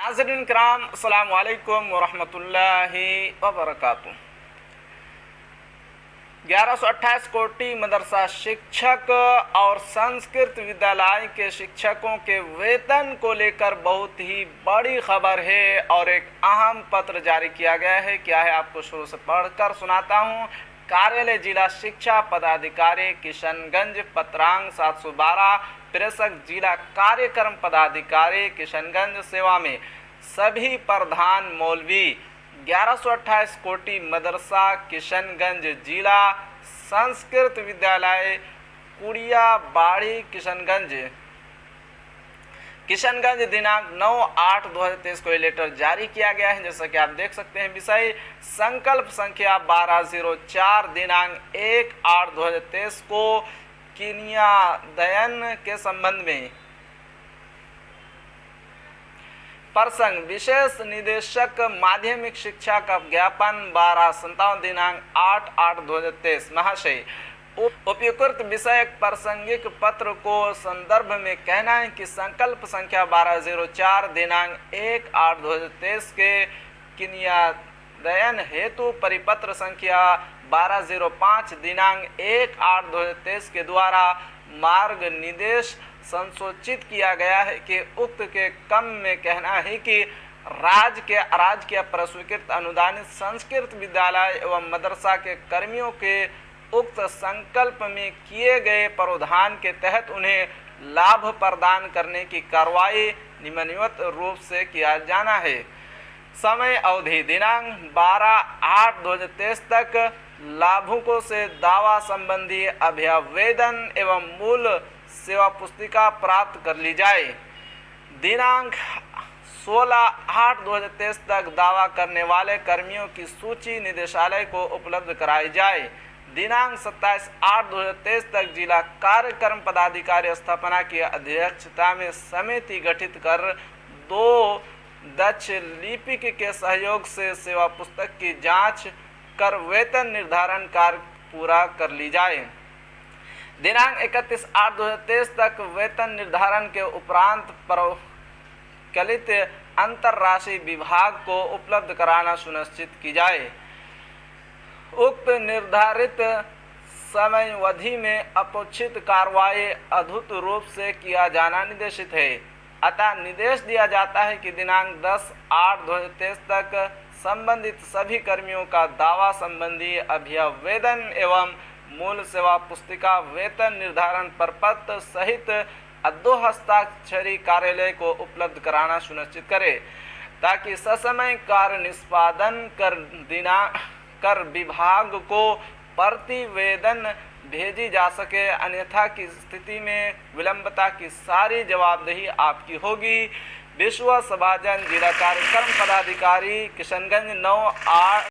नाज़रीन किराम, अस्सलाम वालेकुम वरहमतुल्लाहि वबरकातुहू। 1128 कोटि मदरसा शिक्षक और संस्कृत विद्यालय के शिक्षकों के वेतन को लेकर बहुत ही बड़ी खबर है और एक अहम पत्र जारी किया गया है। क्या है आपको शुरू से पढ़कर सुनाता हूँ। कार्यालय जिला शिक्षा पदाधिकारी किशनगंज पत्रांग 712 प्रेषक जिला कार्यक्रम पदाधिकारी किशनगंज सेवा में सभी प्रधान मौलवी 1128 कोटि मदरसा किशनगंज जिला संस्कृत विद्यालय कुड़िया बाड़ी किशनगंज दिनांक 9/8/2023 को लेटर जारी किया गया है। जैसा कि आप देख सकते हैं, विषय संकल्प संख्या 1204 दिनांक 1/8/2023 को किनियादयन के संबंध में प्रसंग विशेष निदेशक माध्यमिक शिक्षा का ज्ञापन 12/57 दिनांक 8/8/2023 महाशय उपयुक्त विषय प्रासंगिक पत्र को संदर्भ में कहना है कि संकल्प संख्या 1204 दिनांक 1/8/2023 के किनियादयन हेतु परिपत्र संख्या 1205 दिनांक 1/8/2023 के द्वारा मार्ग निर्देश संशोधित किया गया है कि उक्त के क्रम में कहना है कि राज्य के प्रस्वीकृत अनुदानित संस्कृत विद्यालय एवं मदरसा के कर्मियों के उक्त संकल्प में किए गए प्रावधान के तहत उन्हें लाभ प्रदान करने की कार्रवाई निम्नलिखित रूप से किया जाना है। समय अवधि दिनांक 12/8/2023 तक लाभुकों से दावा संबंधी अभ्यावेदन एवं मूल सेवा पुस्तिका प्राप्त कर ली जाए। दिनांक 16/8/2023 तक दावा करने वाले कर्मियों की सूची निदेशालय को उपलब्ध कराई जाए। दिनांक 27/8/2023 तक जिला कार्यक्रम पदाधिकारी स्थापना की अध्यक्षता में समिति गठित कर 2 दक्ष लिपिक के सहयोग से सेवा पुस्तक की जांच कर वेतन निर्धारण कार्य पूरा कर ली जाए। दिनांक 31/8/2023 तक वेतन निर्धारण के उपरांत प्रचलित अंतरराशि विभाग को उपलब्ध कराना सुनिश्चित की जाए। उक्त निर्धारित समयावधि में अपेक्षित कार्रवाई अद्भुत रूप से किया जाना निर्देशित है। अतः निर्देश दिया जाता है कि दिनांक 10/8/2023 तक संबंधित सभी कर्मियों का दावा संबंधी अभ्यावेदन एवं मूल सेवा पुस्तिका वेतन निर्धारण प्रपत्र सहित अद्दो हस्ताक्षरी कार्यालय को उपलब्ध कराना सुनिश्चित करे, ताकि ससमय कार्य निष्पादन कर विभाग को प्रतिवेदन भेजी जा सके। अन्यथा की स्थिति में विलंबता की सारी जवाबदेही आपकी होगी। विश्व सभाजन जिला कार्यक्रम पदाधिकारी किशनगंज 9/8